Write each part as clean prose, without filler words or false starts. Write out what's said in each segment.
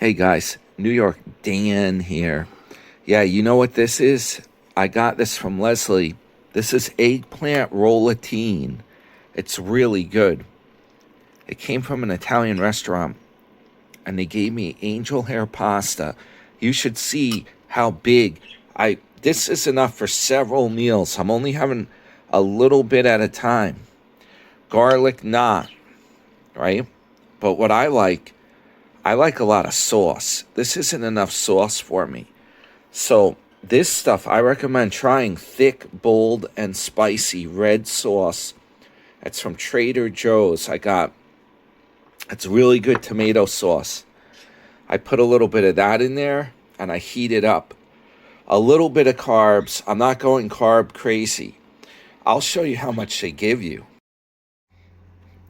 Hey guys, New York Dan here. Yeah, you know what this is? I got this from Leslie. This is eggplant rollatine. It's really good. It came from an Italian restaurant and they gave me angel hair pasta. You should see how big this is enough for several meals. I'm only having a little bit at a time. Garlic not, right? But what I like a lot of sauce. This isn't enough sauce for me. So this stuff, I recommend trying thick, bold, and spicy red sauce. It's from Trader Joe's. It's really good tomato sauce. I put a little bit of that in there and I heat it up. A little bit of carbs. I'm not going carb crazy. I'll show you how much they give you.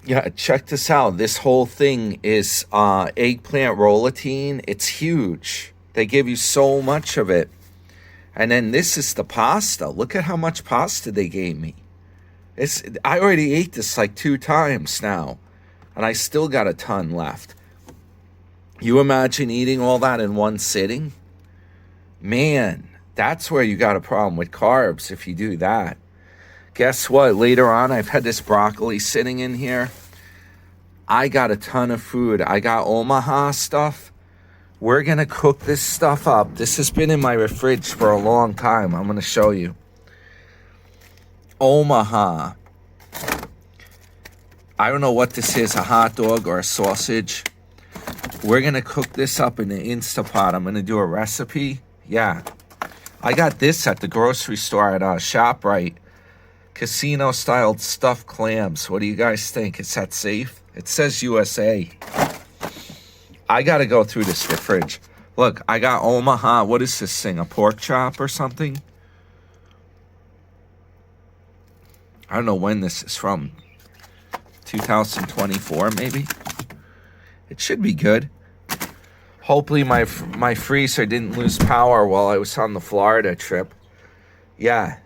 Yeah, check this out. This whole thing is eggplant rollatine. It's huge. They give you so much of it. And then this is the pasta. Look at how much pasta they gave me. I already ate this like 2 times now. And I still got a ton left. You imagine eating all that in one sitting? Man, that's where you got a problem with carbs if you do that. Guess what? Later on, I've had this broccoli sitting in here. I got a ton of food. I got Omaha stuff. We're going to cook this stuff up. This has been in my fridge for a long time. I'm going to show you. Omaha. I don't know what this is, a hot dog or a sausage. We're going to cook this up in the Instapot. I'm going to do a recipe. Yeah. I got this at the grocery store at ShopRite. Casino-styled stuffed clams. What do you guys think? Is that safe? It says USA. I got to go through this fridge. Look, I got Omaha. What is this thing? A pork chop or something? I don't know when this is from. 2024, maybe? It should be good. Hopefully my freezer didn't lose power while I was on the Florida trip. Yeah.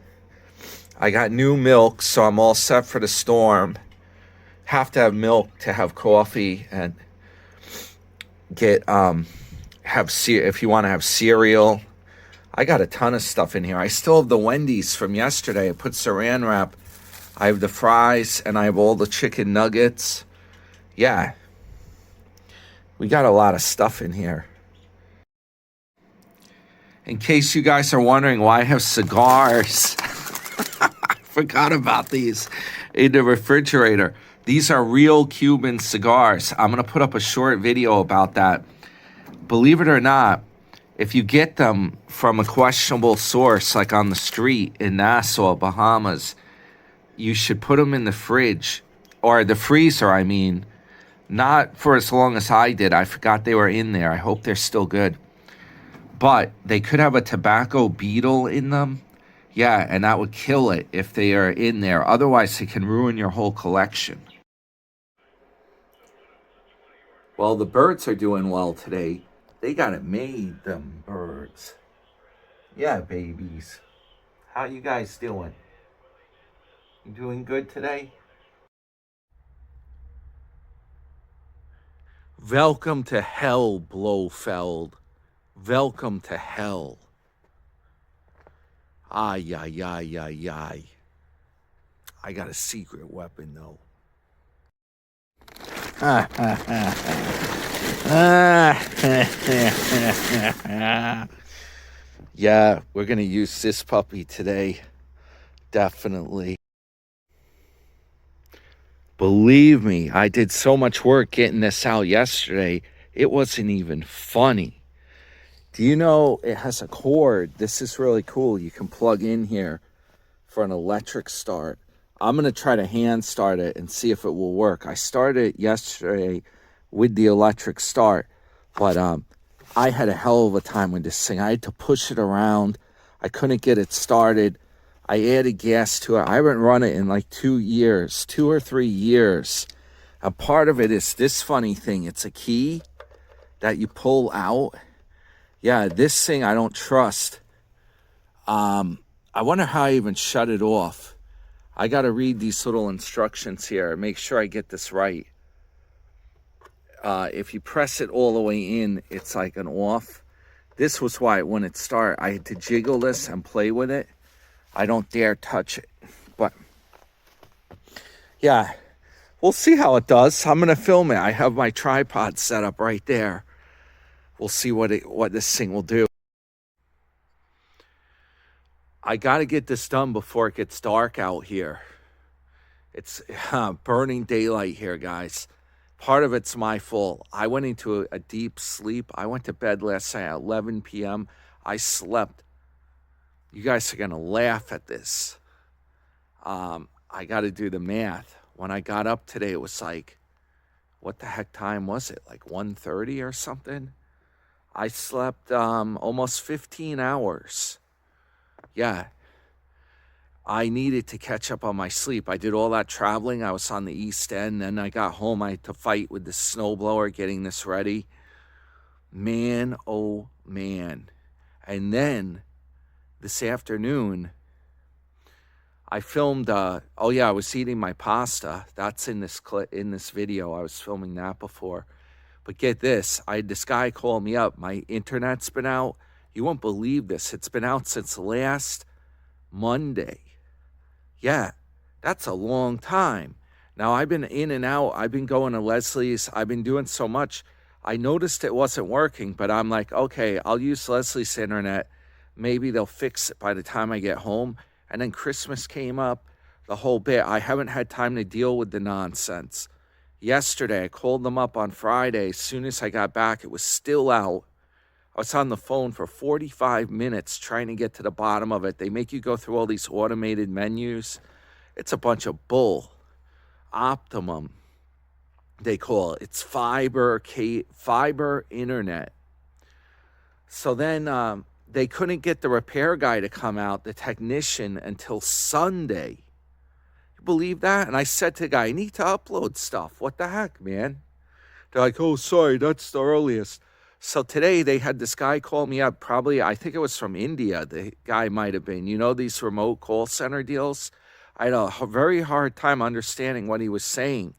I got new milk, so I'm all set for the storm. Have to have milk to have coffee and get if you want to have cereal. I got a ton of stuff in here. I still have the Wendy's from yesterday. I put saran wrap. I have the fries and I have all the chicken nuggets. Yeah. We got a lot of stuff in here. In case you guys are wondering why I have cigars. Forgot about these in the refrigerator. These are real Cuban cigars. I'm going to put up a short video about that. Believe it or not, if you get them from a questionable source, like on the street in Nassau, Bahamas, you should put them in the fridge, or the freezer, I mean. Not for as long as I did. I forgot they were in there. I hope they're still good. But they could have a tobacco beetle in them. Yeah, and that would kill it if they are in there. Otherwise, it can ruin your whole collection. Well, the birds are doing well today. They got it made, them birds. Yeah, babies. How you guys doing? You doing good today? Welcome to hell, Blofeld. Welcome to hell. Ay, ay, ay, ay, ay. I got a secret weapon, though. Yeah, we're going to use this puppy today. Definitely. Believe me, I did so much work getting this out yesterday, it wasn't even funny. Do you know it has a cord? This is really cool. You can plug in here for an electric start. I'm going to try to hand start it and see if it will work. I started it yesterday with the electric start, but I had a hell of a time with this thing. I had to push it around. I couldn't get it started. I added gas to it. I haven't run it in like 2 or 3 years. And part of it is this funny thing. It's a key that you pull out. Yeah, this thing I don't trust. I wonder how I even shut it off. I got to read these little instructions here and make sure I get this right. if you press it all the way in, it's like an off. This was why it wouldn't start. I had to jiggle this and play with it. I don't dare touch it. But yeah, we'll see how it does. I'm gonna film it. I have my tripod set up right there. We'll see what this thing will do. I got to get this done before it gets dark out here. It's burning daylight here, guys. Part of it's my fault. I went into a deep sleep. I went to bed last night at 11 p.m. I slept. You guys are going to laugh at this. I got to do the math. When I got up today, it was like, what the heck time was it? Like 1:30 or something? I slept almost 15 hours. Yeah. I needed to catch up on my sleep. I did all that traveling. I was on the East End. Then I got home. I had to fight with the snowblower getting this ready. Man, oh man. And then this afternoon, I filmed, I was eating my pasta. That's in this video. I was filming that before. But get this, I had this guy call me up. My internet's been out. You won't believe this. It's been out since last Monday. Yeah, that's a long time. Now, I've been in and out. I've been going to Leslie's. I've been doing so much. I noticed it wasn't working, but I'm like, okay, I'll use Leslie's internet. Maybe they'll fix it by the time I get home. And then Christmas came up, the whole bit. I haven't had time to deal with the nonsense. Yesterday, I called them up on Friday. As soon as I got back, it was still out. I was on the phone for 45 minutes trying to get to the bottom of it. They make you go through all these automated menus. It's a bunch of bull. Optimum, they call it. It's fiber internet. So then they couldn't get the repair guy to come out, the technician, until Sunday. You believe that? And I said to the guy, I need to upload stuff. What the heck, man? They're like, oh, sorry, that's the earliest. So today they had this guy call me up, probably, I think it was from India, the guy might have been. You know these remote call center deals? I had a very hard time understanding what he was saying.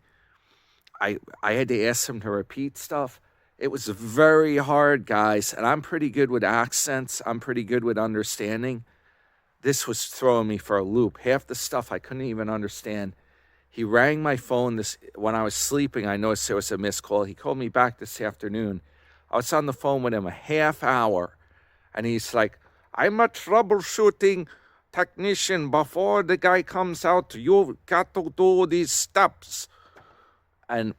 I had to ask him to repeat stuff. It was very hard, guys, and I'm pretty good with accents. I'm pretty good with understanding. This was throwing me for a loop. Half the stuff I couldn't even understand. He rang my phone when I was sleeping. I noticed there was a missed call. He called me back this afternoon. I was on the phone with him a half hour, and he's like, I'm a troubleshooting technician. Before the guy comes out, you got to do these steps. And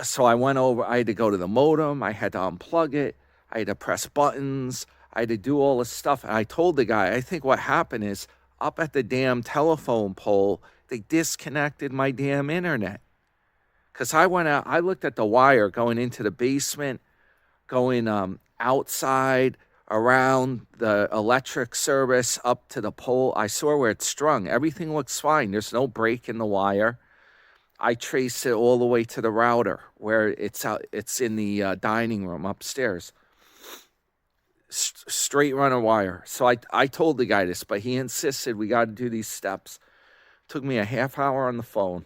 so I went over. I had to go to the modem. I had to unplug it. I had to press buttons. I had to do all this stuff. And I told the guy, I think what happened is up at the damn telephone pole, they disconnected my damn internet. Because I went out, I looked at the wire going into the basement, going outside, around the electric service, up to the pole. I saw where it's strung. Everything looks fine. There's no break in the wire. I traced it all the way to the router where it's out. It's in the dining room upstairs. Straight runner wire. So I told the guy this, but he insisted we got to do these steps. Took me a half hour on the phone.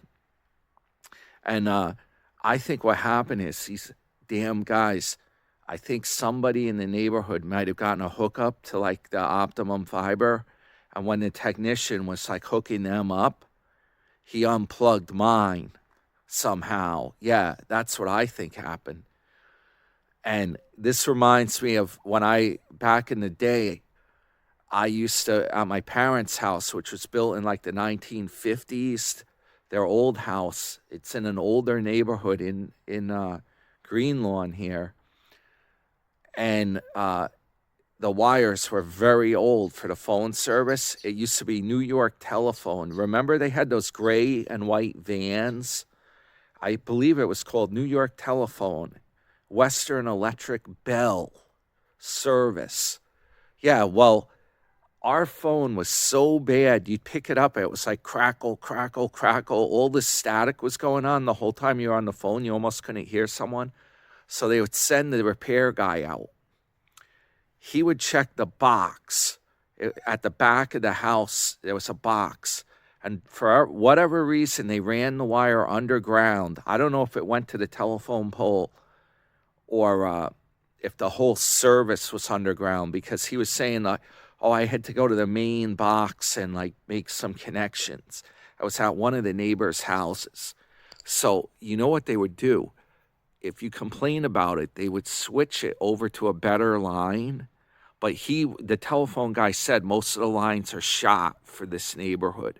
And I think what happened is these damn guys, I think somebody in the neighborhood might have gotten a hookup to like the Optimum fiber. And when the technician was like hooking them up, he unplugged mine somehow. Yeah, that's what I think happened. And this reminds me of when back in the day, I used to, at my parents' house, which was built in like the 1950s, their old house. It's in an older neighborhood in Greenlawn here. And the wires were very old for the phone service. It used to be New York Telephone. Remember they had those gray and white vans? I believe it was called New York Telephone, Western Electric Bell Service. Yeah, well, our phone was so bad, you'd pick it up, it was like crackle, crackle, crackle. All this static was going on the whole time you were on the phone. You almost couldn't hear someone. So they would send the repair guy out. He would check the box. At the back of the house, there was a box. And for whatever reason, they ran the wire underground. I don't know if it went to the telephone pole. or if the whole service was underground, because he was saying, oh, I had to go to the main box and like make some connections. I was at one of the neighbors' houses. So you know what they would do? If you complain about it, they would switch it over to a better line. But the telephone guy said most of the lines are shot for this neighborhood.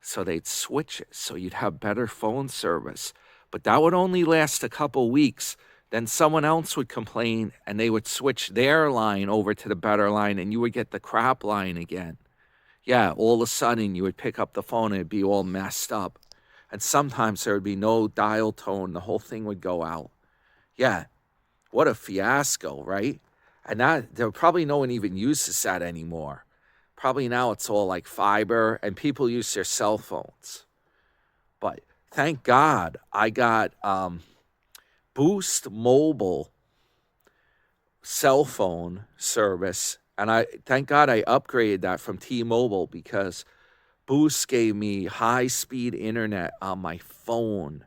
So they'd switch it so you'd have better phone service. But that would only last a couple weeks. Then someone else would complain and they would switch their line over to the better line and you would get the crap line again. Yeah, all of a sudden you would pick up the phone and it'd be all messed up. And sometimes there would be no dial tone. The whole thing would go out. Yeah, what a fiasco, right? And there probably no one even uses that anymore. Probably now it's all like fiber and people use their cell phones. But thank God I got Boost Mobile cell phone service. And thank God I upgraded that from T-Mobile, because Boost gave me high-speed internet on my phone,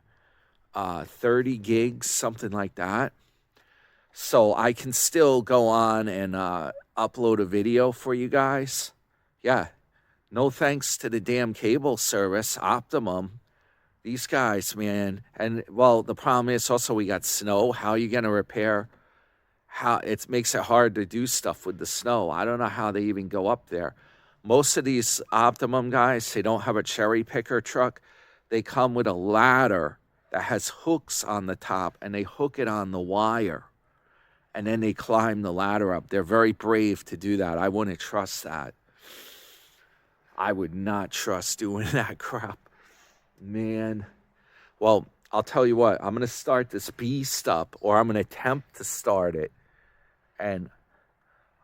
30 gigs, something like that. So I can still go on and upload a video for you guys. Yeah, no thanks to the damn cable service, Optimum. These guys, man. And, well, the problem is also we got snow. How are you going to repair? It makes it hard to do stuff with the snow. I don't know how they even go up there. Most of these Optimum guys, they don't have a cherry picker truck. They come with a ladder that has hooks on the top, and they hook it on the wire. And then they climb the ladder up. They're very brave to do that. I wouldn't trust that. I would not trust doing that crap. Man. Well, I'll tell you what. I'm going to start this beast up, or I'm going to attempt to start it. And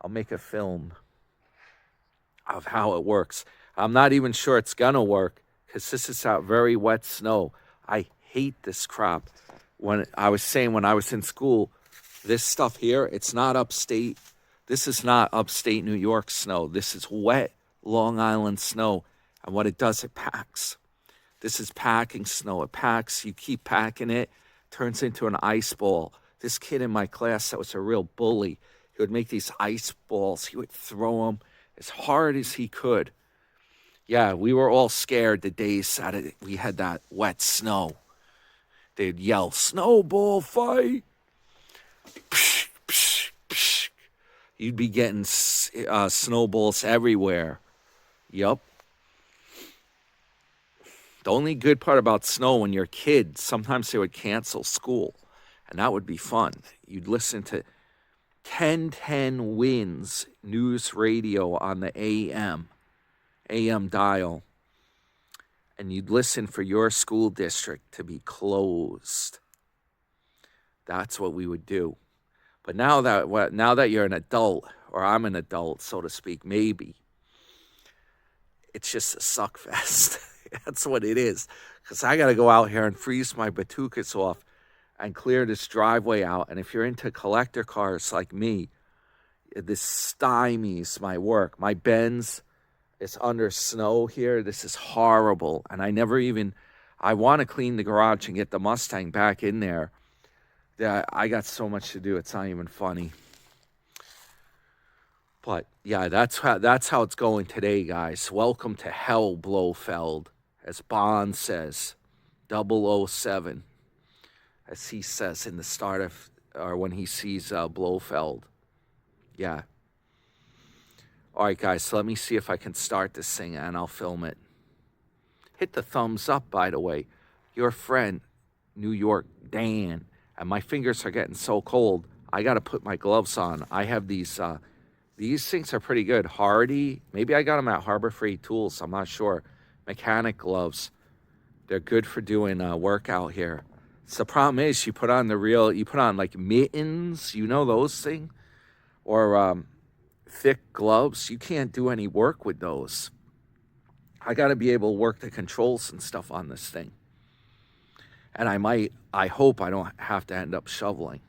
I'll make a film of how it works. I'm not even sure it's going to work, because this is out very wet snow. I hate this crap. When I was in school, this stuff here, it's not upstate. This is not upstate New York snow. This is wet Long Island snow. And what it does, it packs. This is packing snow. It packs. You keep packing it, turns into an ice ball. This kid in my class that was a real bully, he would make these ice balls. He would throw them as hard as he could. Yeah, we were all scared the days that we had that wet snow. They'd yell, "Snowball fight!" Psh, psh, psh. You'd be getting snowballs everywhere. Yup. The only good part about snow when you're a kid, sometimes they would cancel school, and that would be fun. You'd listen to 1010 Winds News Radio on the AM dial, and you'd listen for your school district to be closed. That's what we would do. But now that you're an adult, or I'm an adult, so to speak, maybe, it's just a suck fest. That's what it is. Because I got to go out here and freeze my batukas off and clear this driveway out. And if you're into collector cars like me, this stymies my work. My Benz is under snow here. This is horrible. And I want to clean the garage and get the Mustang back in there. I got so much to do, it's not even funny. But yeah, that's how it's going today, guys. Welcome to hell, Blofeld, as Bond says, 007, as he says in the start of, or when he sees Blofeld. Yeah. All right, guys, so let me see if I can start this thing and I'll film it. Hit the thumbs up, by the way. Your friend, New York Dan. And my fingers are getting so cold, I got to put my gloves on. I have these things are pretty good. Hardy, maybe I got them at Harbor Freight Tools, I'm not sure. Mechanic gloves. They're good for doing work out here. So the problem is you put on like mittens, you know those things? Or thick gloves. You can't do any work with those. I got to be able to work the controls and stuff on this thing. And I hope I don't have to end up shoveling.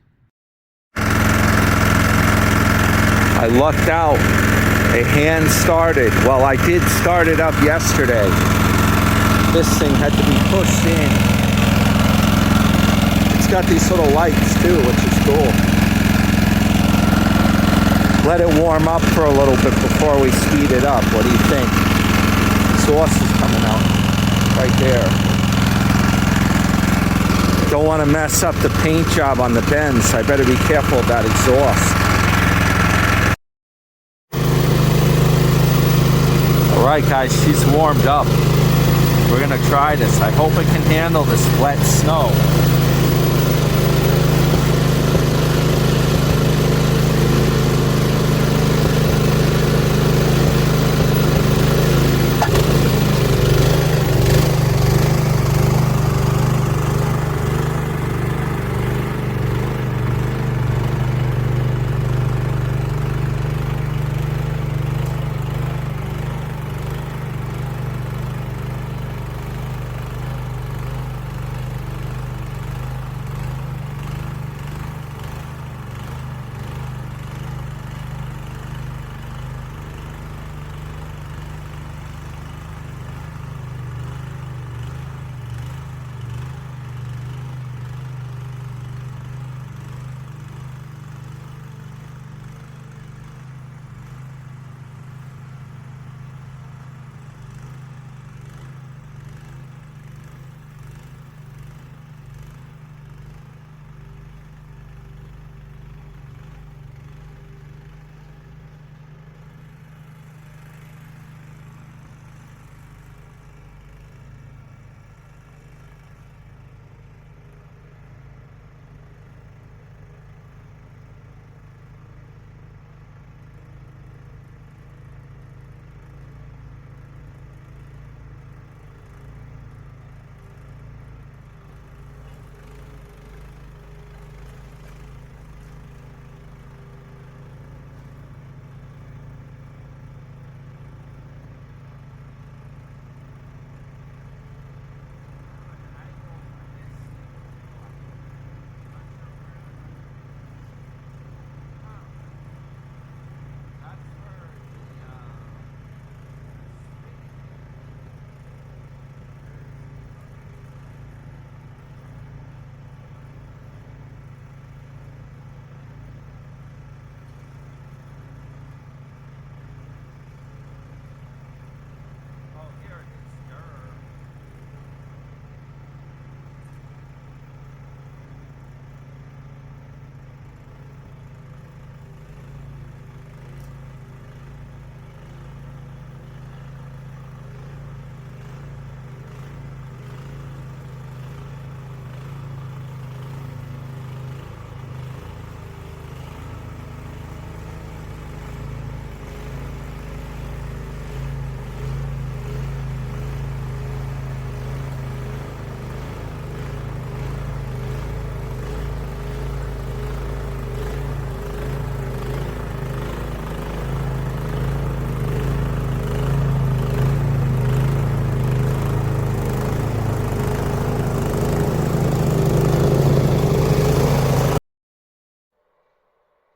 I lucked out. A hand started. Well, I did start it up yesterday. This thing had to be pushed in. It's It's got these little lights too, which is cool. Let it warm up for a little bit before we speed it up. What do you think? Exhaust is coming out right there. Don't want to mess up the paint job on the Benz. I better be careful of that exhaust. All right, guys, she's warmed up. We're gonna try this. I hope it can handle this wet snow.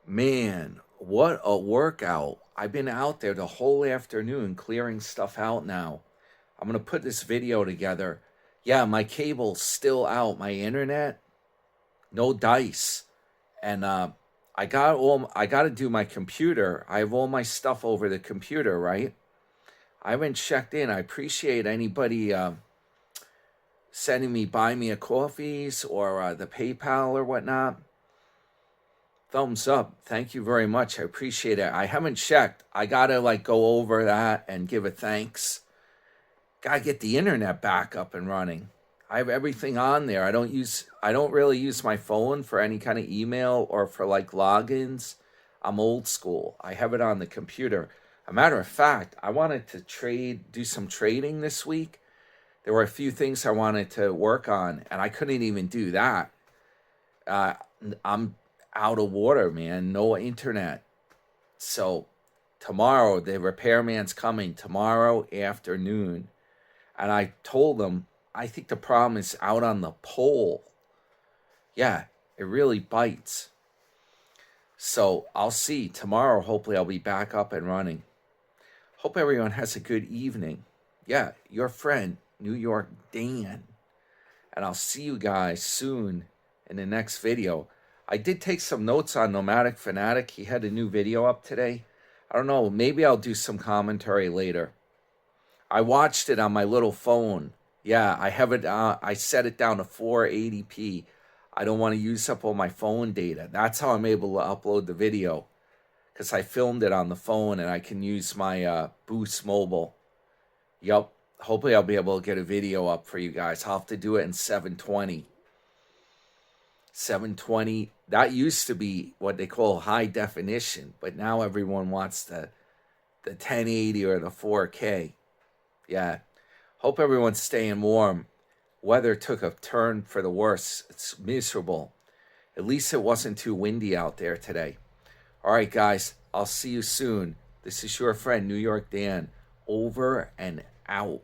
Man, what a workout. I've been out there the whole afternoon clearing stuff out now. I'm going to put this video together. Yeah, my cable's still out. My internet, no dice. And I got to do my computer. I have all my stuff over the computer, right? I haven't checked in. I appreciate anybody sending me buy me a coffees or the PayPal or whatnot. Thumbs up. Thank you very much. I appreciate it. I haven't checked. I gotta go over that and give a thanks. Gotta get the internet back up and running. I have everything on there. I don't really use my phone for any kind of email or for logins. I'm old school. I have it on the computer. A matter of fact, I wanted to do some trading this week. There were a few things I wanted to work on, and I couldn't even do that. I'm out of water, man. No internet. So tomorrow, the repairman's coming tomorrow afternoon. And I told him, I think the problem is out on the pole. Yeah, it really bites. So I'll see. Tomorrow, hopefully, I'll be back up and running. Hope everyone has a good evening. Yeah, your friend, New York Dan. And I'll see you guys soon in the next video. I did take some notes on Nomadic Fanatic. He had a new video up today. I don't know, maybe I'll do some commentary later. I watched it on my little phone. Yeah, I have it. I set it down to 480p. I don't want to use up all my phone data. That's how I'm able to upload the video, because I filmed it on the phone and I can use my Boost Mobile. Yup. Hopefully I'll be able to get a video up for you guys. I'll have to do it in 720. 720. That used to be what they call high definition, but now everyone wants the 1080 or the 4K. Yeah. Hope everyone's staying warm. Weather took a turn for the worse. It's miserable. At least it wasn't too windy out there today. All right, guys. I'll see you soon. This is your friend, New York Dan. Over and out.